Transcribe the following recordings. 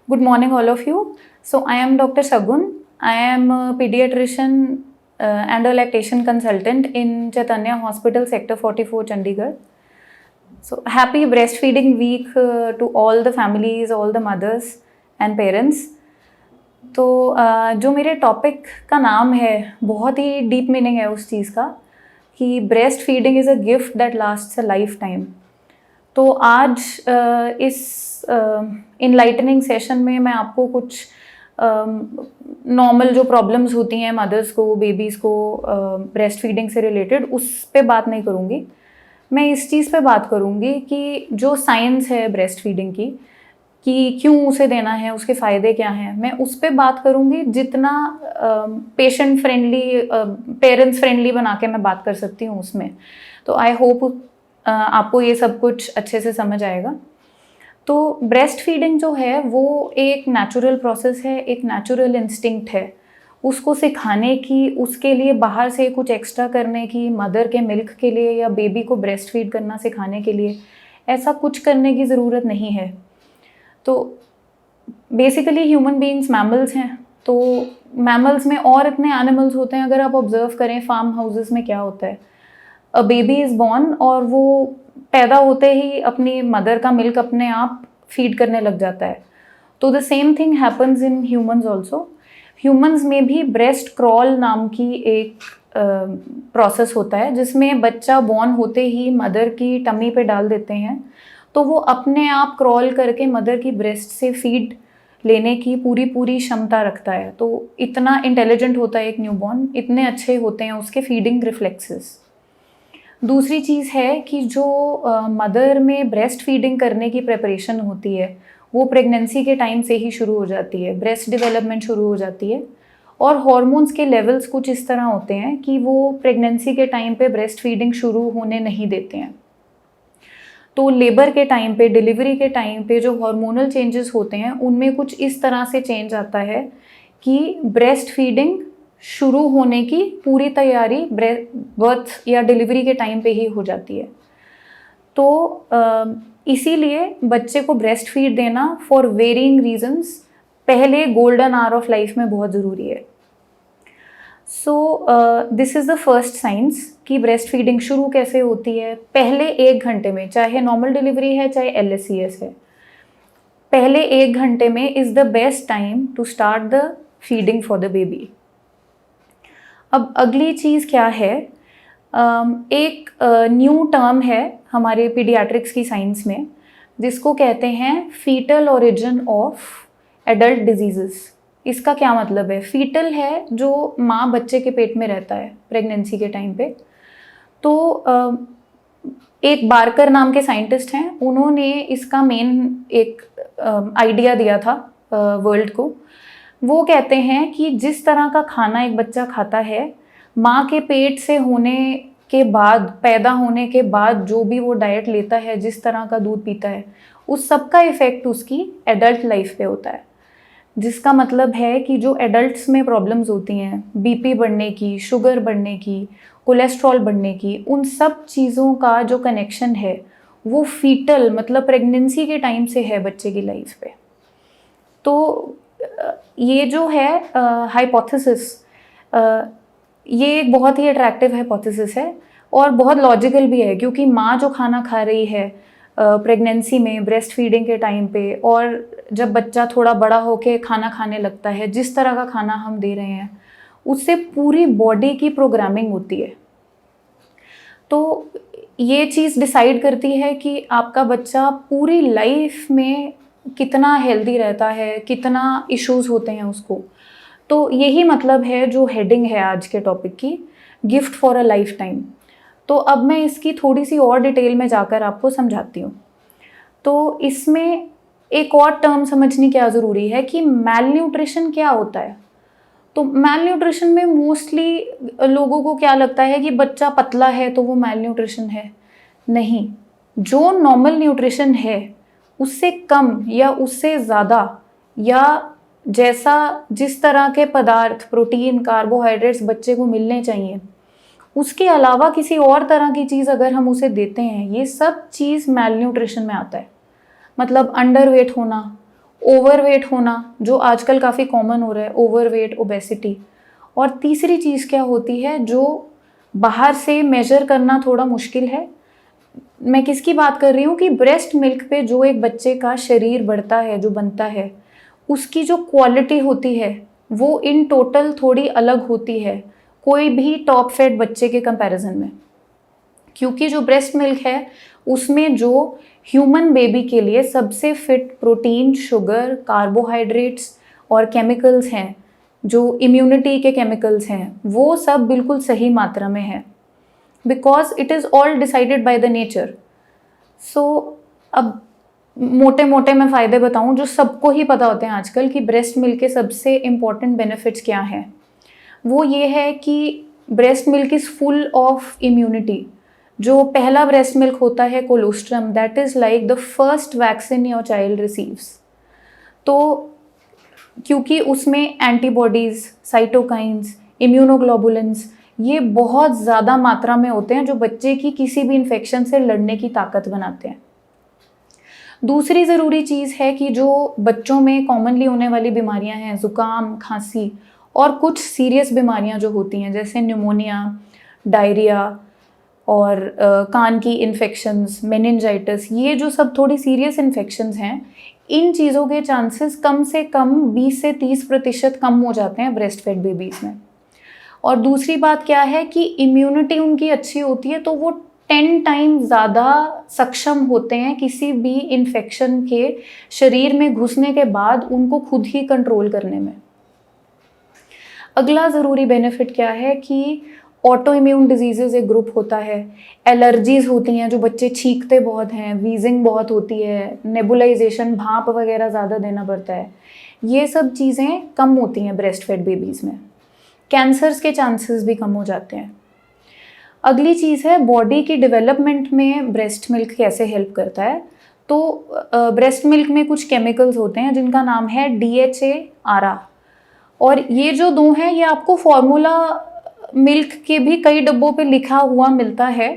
Good morning, all of you. So, I am Dr. Sagun. I am a pediatrician and a lactation consultant in Chaitanya Hospital, Sector 44, Chandigarh. So, happy breastfeeding week to all the families, all the mothers and parents. तो जो मेरे topic का नाम है, बहुत ही deep meaning है उस चीज़ का कि breast feeding is a gift that lasts a life time. तो आज इस इनलाइटनिंग सेशन में मैं आपको कुछ नॉर्मल जो प्रॉब्लम्स होती हैं मदर्स को, बेबीज़ को ब्रेस्ट फीडिंग से रिलेटेड, उस पे बात नहीं करूँगी। मैं इस चीज़ पे बात करूँगी कि जो साइंस है ब्रेस्ट फीडिंग की, कि क्यों उसे देना है, उसके फ़ायदे क्या हैं, मैं उस पे बात करूँगी जितना पेशेंट फ्रेंडली, पेरेंट्स फ्रेंडली बना के मैं बात कर सकती हूँ उसमें। तो आई होप आपको ये सब कुछ अच्छे से समझ आएगा। तो ब्रेस्ट फीडिंग जो है वो एक नेचुरल प्रोसेस है, एक नेचुरल इंस्टिंक्ट है। उसको सिखाने की, उसके लिए बाहर से कुछ एक्स्ट्रा करने की, मदर के मिल्क के लिए या बेबी को ब्रेस्ट फीड करना सिखाने के लिए ऐसा कुछ करने की ज़रूरत नहीं है। तो बेसिकली ह्यूमन बीइंग्स मैमल्स हैं, तो मैमल्स में और इतने एनिमल्स होते हैं। अगर आप ऑब्जर्व करें फार्म हाउसेस में क्या होता है, अ बेबी इज़ बॉर्न और वो पैदा होते ही अपनी मदर का मिल्क अपने आप फीड करने लग जाता है। तो the same thing happens in humans also. Humans में भी ब्रेस्ट क्रॉल नाम की एक प्रोसेस होता है जिसमें बच्चा बॉर्न होते ही मदर की टमी पे डाल देते हैं, तो वो अपने आप क्रॉल करके मदर की ब्रेस्ट से फीड लेने की पूरी क्षमता रखता है। तो इतना इंटेलिजेंट होता है एक न्यूबॉर्न, इतने अच्छे होते हैं उसके फीडिंग रिफ्लेक्सेस। दूसरी चीज़ है कि जो मदर में ब्रेस्ट फीडिंग करने की प्रिपरेशन होती है वो प्रेगनेंसी के टाइम से ही शुरू हो जाती है, ब्रेस्ट डेवलपमेंट शुरू हो जाती है। और हॉर्मोन्स के लेवल्स कुछ इस तरह होते हैं कि वो प्रेगनेंसी के टाइम पे ब्रेस्ट फीडिंग शुरू होने नहीं देते हैं। तो लेबर के टाइम पे, डिलीवरी के टाइम पे जो हार्मोनल चेंजेस होते हैं उनमें कुछ इस तरह से चेंज आता है कि ब्रेस्ट फीडिंग शुरू होने की पूरी तैयारी बर्थ या डिलीवरी के टाइम पे ही हो जाती है। तो इसीलिए बच्चे को ब्रेस्ट फीड देना फॉर वेरिंग रीजंस पहले गोल्डन आवर ऑफ लाइफ में बहुत ज़रूरी है। So this is the first science कि ब्रेस्ट फीडिंग शुरू कैसे होती है। पहले 1 घंटे में, चाहे नॉर्मल डिलीवरी है चाहे LSCS है, पहले 1 घंटे में is the best time to start the feeding for the baby. अब अगली चीज़ क्या है, एक न्यू टर्म है हमारे पीडियाट्रिक्स की साइंस में जिसको कहते हैं fetal origin of adult diseases. इसका क्या मतलब है? फीटल है जो माँ बच्चे के पेट में रहता है प्रेगनेंसी के टाइम पे। तो एक बार्कर नाम के साइंटिस्ट हैं, उन्होंने इसका मेन एक आइडिया दिया था वर्ल्ड को। वो कहते हैं कि जिस तरह का खाना एक बच्चा खाता है, माँ के पेट से होने के बाद, पैदा होने के बाद जो भी वो डाइट लेता है, जिस तरह का दूध पीता है, उस सब का इफ़ेक्ट उसकी एडल्ट लाइफ पे होता है। जिसका मतलब है कि जो एडल्ट्स में प्रॉब्लम्स होती हैं, BP बढ़ने की, शुगर बढ़ने की, कोलेस्ट्रॉल बढ़ने की, उन सब चीज़ों का जो कनेक्शन है वो फीटल मतलब प्रेगनेंसी के टाइम से है बच्चे की लाइफ पे। तो ये जो है हाइपोथेसिस, ये एक बहुत ही अट्रैक्टिव हाइपोथेसिस है और बहुत लॉजिकल भी है, क्योंकि माँ जो खाना खा रही है प्रेगनेंसी में ब्रेस्ट फीडिंग के टाइम पे, और जब बच्चा थोड़ा बड़ा होके खाना खाने लगता है, जिस तरह का खाना हम दे रहे हैं उससे पूरी बॉडी की प्रोग्रामिंग होती है। तो ये चीज़ डिसाइड करती है कि आपका बच्चा पूरी लाइफ में कितना हेल्दी रहता है, कितना इश्यूज होते हैं उसको। तो यही मतलब है जो हेडिंग है आज के टॉपिक की, gift for a life time. तो अब मैं इसकी थोड़ी सी और डिटेल में जाकर आपको समझाती हूँ। तो इसमें एक और टर्म समझनी क्या ज़रूरी है कि मैल न्यूट्रिशन क्या होता है। तो मैल न्यूट्रिशन में मोस्टली लोगों को क्या लगता है कि बच्चा पतला है तो वो मैल न्यूट्रिशन है। नहीं, जो नॉर्मल न्यूट्रिशन है उससे कम या उससे ज़्यादा, या जैसा जिस तरह के पदार्थ, प्रोटीन, कार्बोहाइड्रेट्स बच्चे को मिलने चाहिए, उसके अलावा किसी और तरह की चीज़ अगर हम उसे देते हैं, ये सब चीज़ मैल न्यूट्रिशन में आता है। मतलब अंडर वेट होना, ओवरवेट होना जो आजकल काफ़ी कॉमन हो रहा है, ओवरवेट, ओबेसिटी। और तीसरी चीज़ क्या होती है जो बाहर से मेजर करना थोड़ा मुश्किल है, मैं किसकी बात कर रही हूँ कि ब्रेस्ट मिल्क पे जो एक बच्चे का शरीर बढ़ता है, जो बनता है, उसकी जो क्वालिटी होती है वो इन टोटल थोड़ी अलग होती है कोई भी टॉप फेड बच्चे के कंपैरिजन में। क्योंकि जो ब्रेस्ट मिल्क है उसमें जो ह्यूमन बेबी के लिए सबसे फिट प्रोटीन, शुगर, कार्बोहाइड्रेट्स और केमिकल्स हैं, जो इम्यूनिटी के केमिकल्स हैं, वो सब बिल्कुल सही मात्रा में है, because it is all decided by the nature. So अब मोटे मोटे मैं फ़ायदे बताऊं जो सबको ही पता होते हैं आजकल कि ब्रेस्ट मिल्क के सबसे इम्पॉर्टेंट बेनिफिट्स क्या हैं। वो ये है कि breast milk is full of immunity. जो पहला ब्रेस्ट मिल्क होता है colostrum, that is like the first vaccine your child receives. तो क्योंकि उसमें एंटीबॉडीज़, साइटोकाइंस, इम्यूनोग्लोबुलिन्स ये बहुत ज़्यादा मात्रा में होते हैं जो बच्चे की किसी भी इन्फेक्शन से लड़ने की ताकत बनाते हैं। दूसरी ज़रूरी चीज़ है कि जो बच्चों में कॉमनली होने वाली बीमारियां हैं, ज़ुकाम, खांसी और कुछ सीरियस बीमारियां जो होती हैं जैसे न्यूमोनिया, डायरिया और कान की इन्फेक्शंस, मेनिंजाइटिस, ये जो सब थोड़ी सीरियस इन्फेक्शंस हैं, इन चीज़ों के चांसेस कम से कम 20 से 30% कम हो जाते हैं ब्रेस्ट फेड बेबीज़ में। और दूसरी बात क्या है कि इम्यूनिटी उनकी अच्छी होती है, तो वो 10 टाइम ज़्यादा सक्षम होते हैं किसी भी इन्फेक्शन के शरीर में घुसने के बाद उनको खुद ही कंट्रोल करने में। अगला ज़रूरी बेनिफिट क्या है कि ऑटो इम्यून डिजीज़ेज़ एक ग्रुप होता है, एलर्जीज़ होती हैं, जो बच्चे छींकते बहुत हैं, वीजिंग बहुत होती है, नेबुलाइजेशन, भाप वगैरह ज़्यादा देना पड़ता है, ये सब चीज़ें कम होती हैं ब्रेस्ट फेड बेबीज़ में। कैंसर्स के चांसेस भी कम हो जाते हैं। अगली चीज़ है बॉडी की डेवलपमेंट में ब्रेस्ट मिल्क कैसे हेल्प करता है। तो ब्रेस्ट मिल्क में कुछ केमिकल्स होते हैं जिनका नाम है DHA, ARA, और ये जो दो हैं ये आपको फॉर्मूला मिल्क के भी कई डब्बों पे लिखा हुआ मिलता है,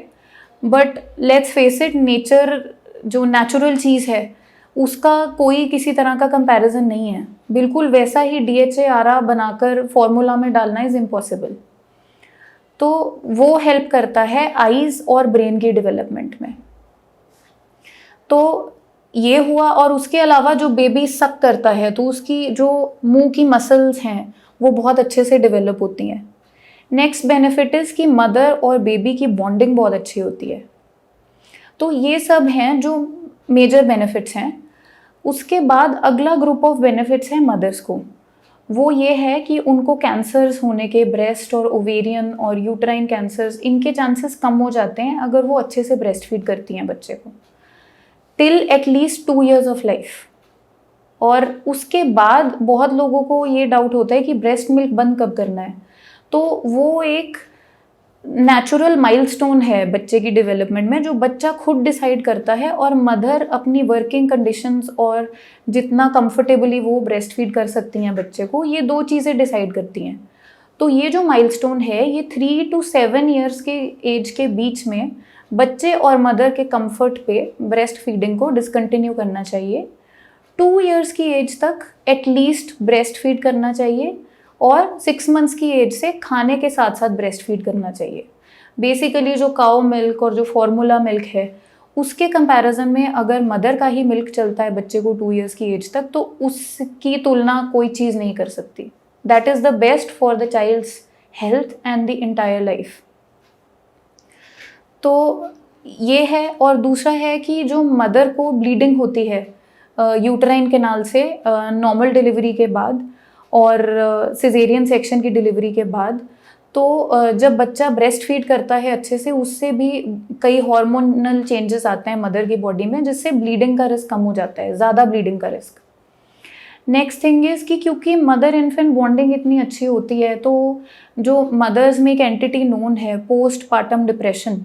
but let's face it, nature जो नेचुरल चीज़ है उसका कोई किसी तरह का कंपैरिजन नहीं है। बिल्कुल वैसा ही DHA, ARA बनाकर फॉर्मूला में डालना इज़ इम्पॉसिबल। तो वो हेल्प करता है आईज और ब्रेन की डेवलपमेंट में। तो ये हुआ, और उसके अलावा जो बेबी सक करता है तो उसकी जो मुंह की मसल्स हैं वो बहुत अच्छे से डेवलप होती हैं। नेक्स्ट बेनिफिट इज़ कि मदर और बेबी की बॉन्डिंग बहुत अच्छी होती है। तो ये सब हैं जो मेजर बेनिफिट्स हैं। उसके बाद अगला ग्रुप ऑफ बेनिफिट्स है मदर्स को। वो ये है कि उनको कैंसर्स होने के, ब्रेस्ट और ओवेरियन और यूट्राइन कैंसर्स, इनके चांसेस कम हो जाते हैं अगर वो अच्छे से ब्रेस्ट फीड करती हैं बच्चे को, till at least 2 years of life. और उसके बाद बहुत लोगों को ये डाउट होता है कि ब्रेस्ट मिल्क बंद कब करना है। तो वो एक नेचुरल माइलस्टोन है बच्चे की डेवलपमेंट में जो बच्चा खुद डिसाइड करता है, और मदर अपनी वर्किंग कंडीशंस और जितना कंफर्टेबली वो ब्रेस्ट फीड कर सकती हैं बच्चे को, ये दो चीज़ें डिसाइड करती हैं। तो ये जो माइलस्टोन है ये 3 to 7 years के एज के बीच में बच्चे और मदर के कंफर्ट पे ब्रेस्ट फीडिंग को डिसकंटिन्यू करना चाहिए। 2 years की एज तक एटलीस्ट ब्रेस्ट फीड करना चाहिए, और 6 months की एज से खाने के साथ साथ ब्रेस्ट फीड करना चाहिए। बेसिकली जो काऊ मिल्क और जो फॉर्मूला मिल्क है उसके कंपैरिजन में अगर मदर का ही मिल्क चलता है बच्चे को 2 years की एज तक, तो उसकी तुलना कोई चीज़ नहीं कर सकती। That is the best for the child's health and the entire life. तो ये है। और दूसरा है कि जो मदर को ब्लीडिंग होती है यूट्राइन कैनाल से नॉर्मल डिलीवरी के बाद और सिजेरियन सेक्शन की डिलीवरी के बाद, तो जब बच्चा ब्रेस्ट फीड करता है अच्छे से, उससे भी कई हार्मोनल चेंजेस आते हैं मदर की बॉडी में, जिससे ब्लीडिंग का रिस्क कम हो जाता है, ज़्यादा ब्लीडिंग का रिस्क। नेक्स्ट थिंग इज़ कि क्योंकि मदर इन्फेंट बॉन्डिंग इतनी अच्छी होती है, तो जो मदर्स में एक एंटिटी नोन है पोस्ट पार्टम डिप्रेशन,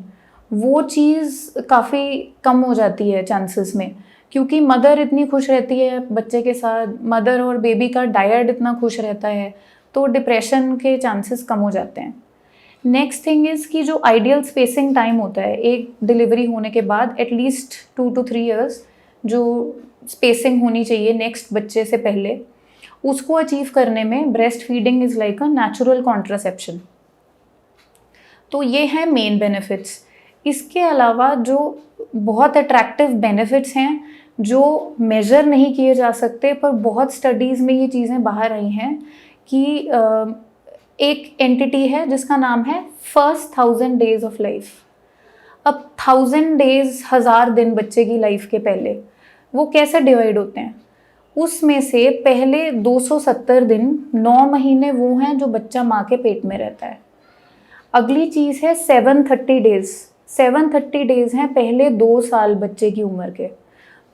वो चीज़ काफ़ी कम हो जाती है चांसेस में, क्योंकि मदर इतनी खुश रहती है बच्चे के साथ, मदर और बेबी का डायड इतना खुश रहता है, तो डिप्रेशन के चांसेस कम हो जाते हैं। नेक्स्ट थिंग इज़ कि जो आइडियल स्पेसिंग टाइम होता है एक डिलीवरी होने के बाद, एटलीस्ट 2 to 3 years, जो स्पेसिंग होनी चाहिए नेक्स्ट बच्चे से पहले, उसको अचीव करने में breast feeding is like a natural contraception. तो ये है मेन बेनिफिट्स। इसके अलावा जो बहुत अट्रैक्टिव बेनिफिट्स हैं जो मेजर नहीं किए जा सकते, पर बहुत स्टडीज़ में ये चीज़ें बाहर आई हैं कि एक एंटिटी है जिसका नाम है फर्स्ट 1000 डेज ऑफ लाइफ। अब 1000 डेज, 1000 दिन बच्चे की लाइफ के पहले, वो कैसे डिवाइड होते हैं? उसमें से पहले 270 दिन, 9 महीने वो हैं जो बच्चा माँ के पेट में रहता है। अगली चीज़ है 730 डेज। 730 डेज हैं पहले 2 साल बच्चे की उम्र के।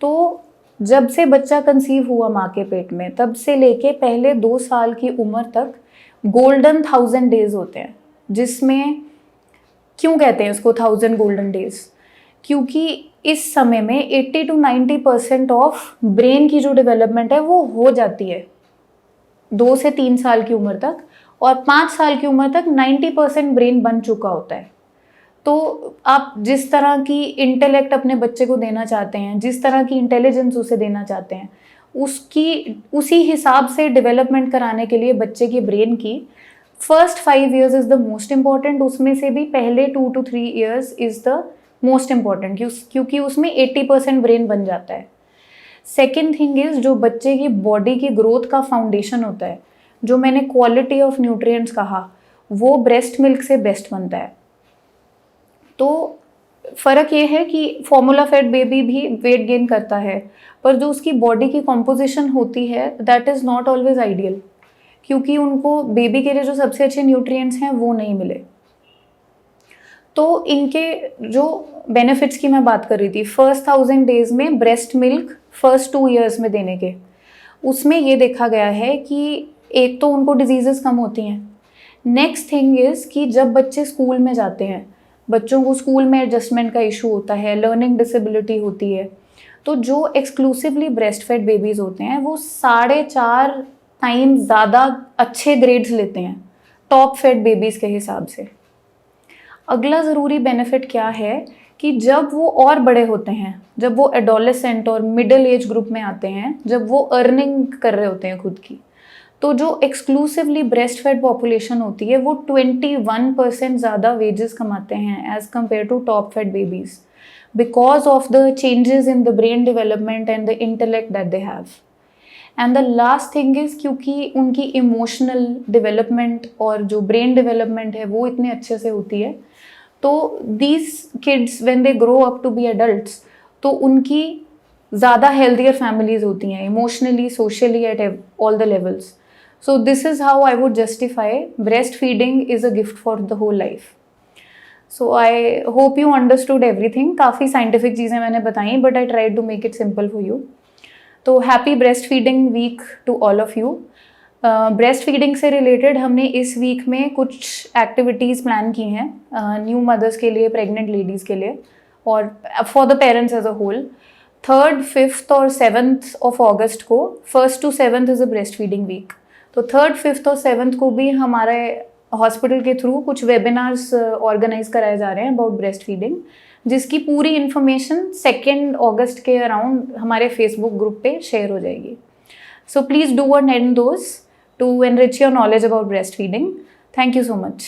तो जब से बच्चा कंसीव हुआ माँ के पेट में, तब से लेके पहले 2 साल की उम्र तक गोल्डन 1000 डेज होते हैं, जिसमें क्यों कहते हैं उसको 1000 गोल्डन डेज? क्योंकि इस समय में 80 to 90% ऑफ ब्रेन की जो डेवलपमेंट है वो हो जाती है 2 से 3 साल की उम्र तक, और 5 साल की उम्र तक 90% ब्रेन बन चुका होता है। तो आप जिस तरह की इंटेलेक्ट अपने बच्चे को देना चाहते हैं, जिस तरह की इंटेलिजेंस उसे देना चाहते हैं, उसी हिसाब से डेवलपमेंट कराने के लिए बच्चे के ब्रेन की first 5 years is the most important. उसमें से भी पहले 2 to 3 years is the most important, क्योंकि उसमें 80% ब्रेन बन जाता है। सेकेंड थिंग इज़, जो बच्चे की बॉडी की ग्रोथ का फाउंडेशन होता है, जो मैंने क्वालिटी ऑफ न्यूट्रिएंट्स कहा, वो ब्रेस्ट मिल्क से बेस्ट बनता है। तो फ़र्क ये है कि फॉर्मूला फेड बेबी भी वेट गेन करता है, पर जो उसकी बॉडी की कॉम्पोजिशन होती है that is not always ideal, क्योंकि उनको बेबी के लिए जो सबसे अच्छे न्यूट्रिएंट्स हैं वो नहीं मिले। तो इनके जो बेनिफिट्स की मैं बात कर रही थी, फर्स्ट 1000 डेज में ब्रेस्ट मिल्क फर्स्ट 2 years में देने के, उसमें ये देखा गया है कि एक तो उनको डिजीज़ेस कम होती हैं। नेक्स्ट थिंग इज़ कि जब बच्चे स्कूल में जाते हैं, बच्चों को स्कूल में एडजस्टमेंट का इशू होता है, लर्निंग डिसेबिलिटी होती है, तो जो एक्सक्लूसिवली ब्रेस्ट फेड बेबीज़ होते हैं वो 4.5 टाइम ज़्यादा अच्छे ग्रेड्स लेते हैं टॉप फेड बेबीज़ के हिसाब से। अगला ज़रूरी बेनिफिट क्या है कि जब वो और बड़े होते हैं, जब वो एडोलेसेंट और मिडिल एज ग्रुप में आते हैं, जब वो अर्निंग कर रहे होते हैं खुद की, तो जो एक्सक्लूसिवली ब्रेस्ट फेड पॉपुलेशन होती है वो 21% ज़्यादा वेजेस कमाते हैं as compare to top fed babies, because of the changes in the brain development and the intellect that they have. And the last thing is, क्योंकि उनकी इमोशनल डेवलपमेंट और जो ब्रेन डेवलपमेंट है वो इतने अच्छे से होती है, तो these kids when they grow up to be adults, तो उनकी ज़्यादा हेल्थियर फैमिलीज होती हैं emotionally, socially, at all the levels. So this is how I would justify breastfeeding is a gift for the whole life. So I hope you understood everything. काफ़ी scientific चीज़ें मैंने बताई, but I tried to make it simple for you. तो happy breastfeeding week to all of you. breastfeeding से related हमने इस week में कुछ activities plan की हैं new mothers के लिए, pregnant ladies के लिए, और for the parents as a whole. 3rd, 5th और 7th of August को 1st to 7th is a breastfeeding week. तो 3rd, 5th और 7th को भी हमारे हॉस्पिटल के थ्रू कुछ वेबिनार्स ऑर्गेनाइज कराए जा रहे हैं अबाउट ब्रेस्ट फीडिंग, जिसकी पूरी इन्फॉर्मेशन 2 अगस्त के अराउंड हमारे फेसबुक ग्रुप पे शेयर हो जाएगी। So please do attend those to enrich your knowledge about breast feeding. Thank you so much.